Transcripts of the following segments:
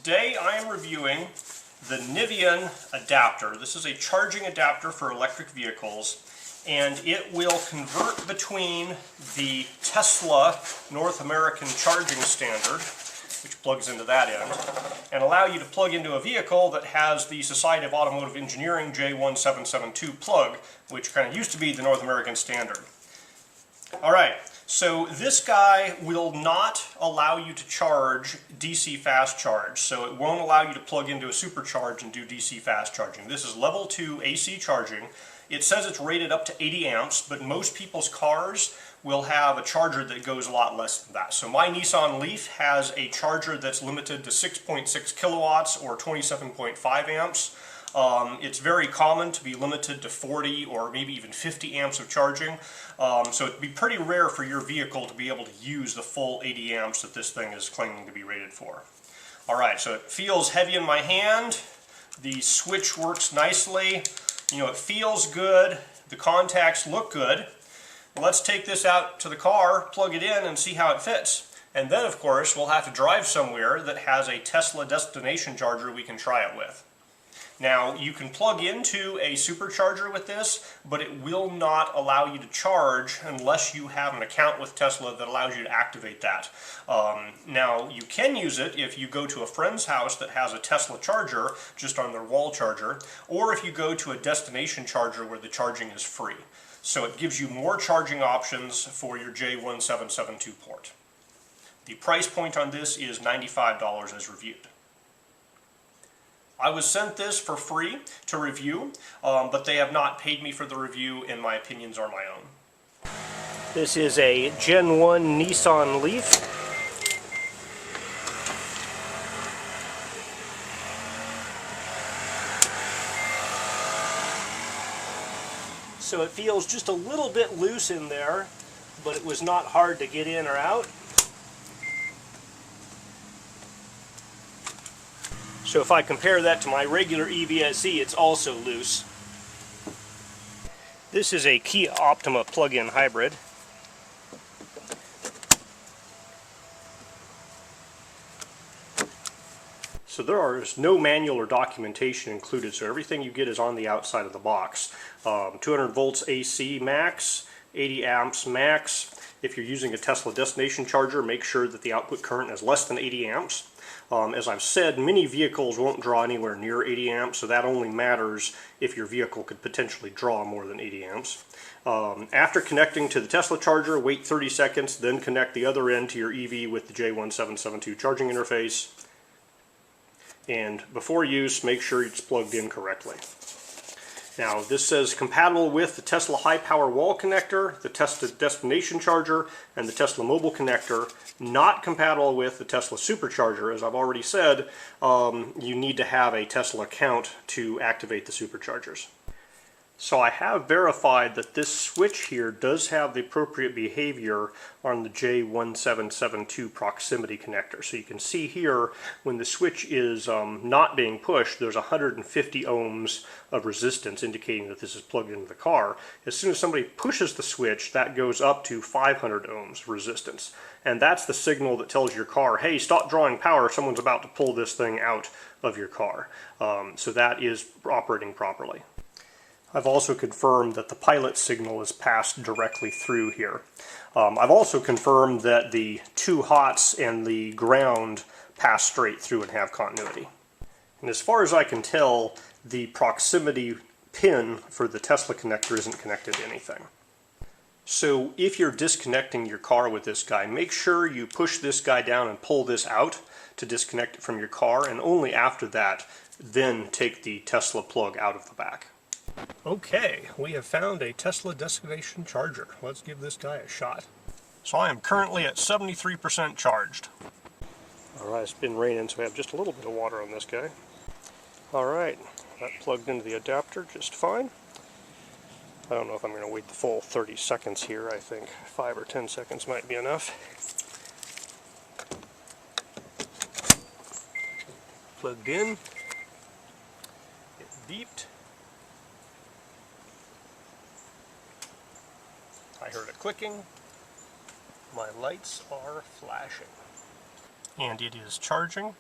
Today I am reviewing the NIVION adapter. This is a charging adapter for electric vehicles, and it will convert between the Tesla North American charging standard, which plugs into that end, and allow you to plug into a vehicle that has the Society of Automotive Engineering j1772 plug, which kind of used to be the North American standard. Alright, so this guy will not allow you to charge DC fast charge, so it won't allow you to plug into a supercharge and do DC fast charging. This is level 2 AC charging. It says it's rated up to 80 amps, but most people's cars will have a charger that goes a lot less than that. So my Nissan Leaf has a charger that's limited to 6.6 kilowatts or 27.5 amps. It's very common to be limited to 40 or maybe even 50 amps of charging. So it'd be pretty rare for your vehicle to be able to use the full 80 amps that this thing is claiming to be rated for. Alright, so it feels heavy in my hand. The switch works nicely. You know, it feels good. The contacts look good. Let's take this out to the car, plug it in, and see how it fits. And then, of course, we'll have to drive somewhere that has a Tesla destination charger we can try it with. Now, you can plug into a supercharger with this, but it will not allow you to charge unless you have an account with Tesla that allows you to activate that. Now, you can use it if you go to a friend's house that has a Tesla charger, just on their wall charger, or if you go to a destination charger where the charging is free. So it gives you more charging options for your j1772 port. The price point on this is $95 as reviewed. I was sent this for free to review, but they have not paid me for the review, and my opinions are my own. This is a Gen 1 Nissan Leaf. So it feels just a little bit loose in there, but it was not hard to get in or out. So if I compare that to my regular EVSE, it's also loose. This is a Kia Optima plug-in hybrid. So there is no manual or documentation included, so everything you get is on the outside of the box. 200 volts AC max, 80 amps max. If you're using a Tesla destination charger, make sure that the output current is less than 80 amps. As I've said, many vehicles won't draw anywhere near 80 amps, so that only matters if your vehicle could potentially draw more than 80 amps. After connecting to the Tesla charger, wait 30 seconds, then connect the other end to your EV with the j1772 charging interface. And before use, make sure it's plugged in correctly. Now, this says compatible with the Tesla high power wall connector, the Tesla destination charger, and the Tesla mobile connector. Not compatible with the Tesla supercharger. As I've already said, you need to have a Tesla account to activate the superchargers. So I have verified that this switch here does have the appropriate behavior on the j1772 proximity connector. So you can see here when the switch is not being pushed, there's 150 ohms of resistance indicating that this is plugged into the car. As soon as somebody pushes the switch, that goes up to 500 ohms resistance. And that's the signal that tells your car, hey, stop drawing power, someone's about to pull this thing out of your car. So that is operating properly. I've also confirmed that the pilot signal is passed directly through here. I've also confirmed that the two hots and the ground pass straight through and have continuity. And as far as I can tell, the proximity pin for the Tesla connector isn't connected to anything. So if you're disconnecting your car with this guy, make sure you push this guy down and pull this out to disconnect it from your car, and only after that, then take the Tesla plug out of the back. Okay, we have found a Tesla destination charger. Let's give this guy a shot. So I am currently at 73% charged. Alright, it's been raining, so we have just a little bit of water on this guy. Alright, that plugged into the adapter just fine. I don't know if I'm going to wait the full 30 seconds here. I think 5 or 10 seconds might be enough. Plugged in. It beeped. I heard it clicking. My lights are flashing. And it is charging.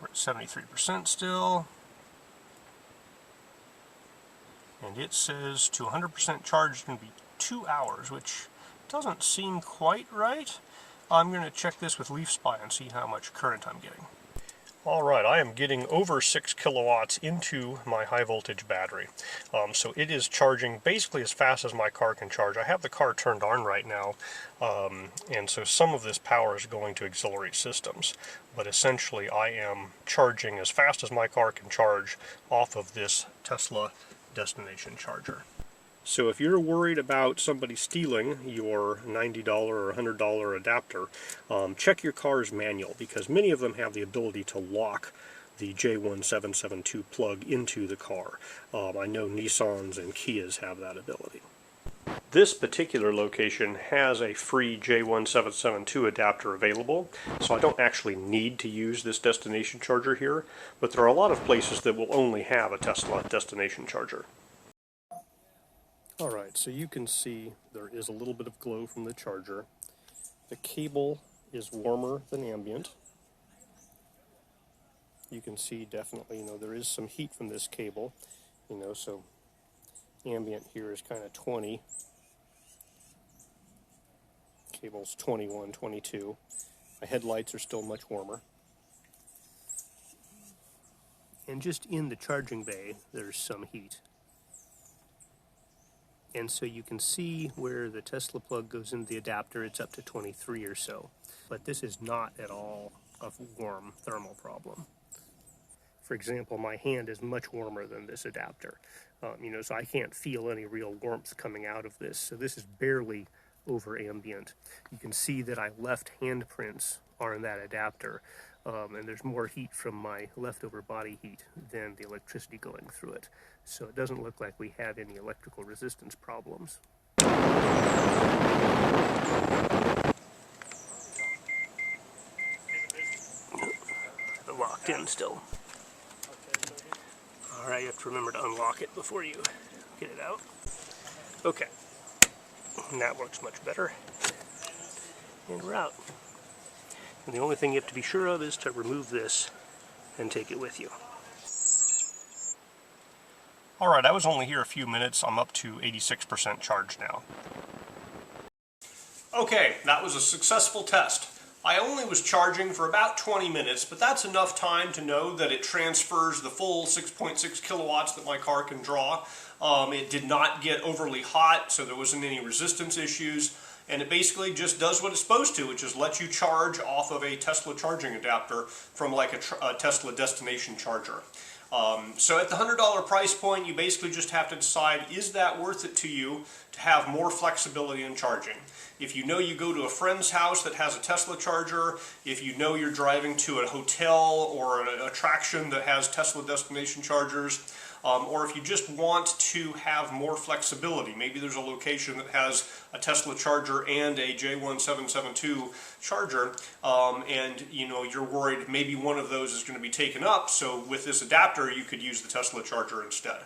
We're at 73% still. And it says to 100% charge is going to be 2 hours, which doesn't seem quite right. I'm going to check this with Leaf Spy and see how much current I'm getting. Alright, I am getting over 6 kilowatts into my high voltage battery. So it is charging basically as fast as my car can charge. I have the car turned on right now, and so some of this power is going to auxiliary systems. But essentially I am charging as fast as my car can charge off of this Tesla destination charger. So if you're worried about somebody stealing your $90 or $100 adapter, check your car's manual, because many of them have the ability to lock the j1772 plug into the car. I know Nissans and Kias have that ability. This particular location has a free j1772 adapter available, so I don't actually need to use this destination charger here, but there are a lot of places that will only have a Tesla destination charger. Alright, so you can see there is a little bit of glow from the charger. The cable is warmer than ambient. You can see definitely, there is some heat from this cable, so ambient here is kind of 20. Cable's 21, 22. My headlights are still much warmer. And just in the charging bay, there's some heat. And so you can see where the Tesla plug goes into the adapter, it's up to 23 or so. But this is not at all a warm thermal problem. For example, my hand is much warmer than this adapter. So I can't feel any real warmth coming out of this. So this is barely over ambient. You can see that I left handprints are in that adapter. And there's more heat from my leftover body heat than the electricity going through it. So it doesn't look like we have any electrical resistance problems. They're locked in still. Alright, you have to remember to unlock it before you get it out. Okay, and that works much better. And we're out. And the only thing you have to be sure of is to remove this and take it with you. Alright, I was only here a few minutes. I'm up to 86% charged now. Okay, that was a successful test. I only was charging for about 20 minutes, but that's enough time to know that it transfers the full 6.6 kilowatts that my car can draw. It did not get overly hot, so there wasn't any resistance issues. And it basically just does what it's supposed to, which is let you charge off of a Tesla charging adapter from like a Tesla destination charger. So at the $100 price point, you basically just have to decide, is that worth it to you to have more flexibility in charging? If you know you go to a friend's house that has a Tesla charger, if you know you're driving to a hotel or an attraction that has Tesla destination chargers, or if you just want to have more flexibility. Maybe there's a location that has a Tesla charger and a j1772 charger, and you're worried maybe one of those is going to be taken up, so with this adapter you could use the Tesla charger instead.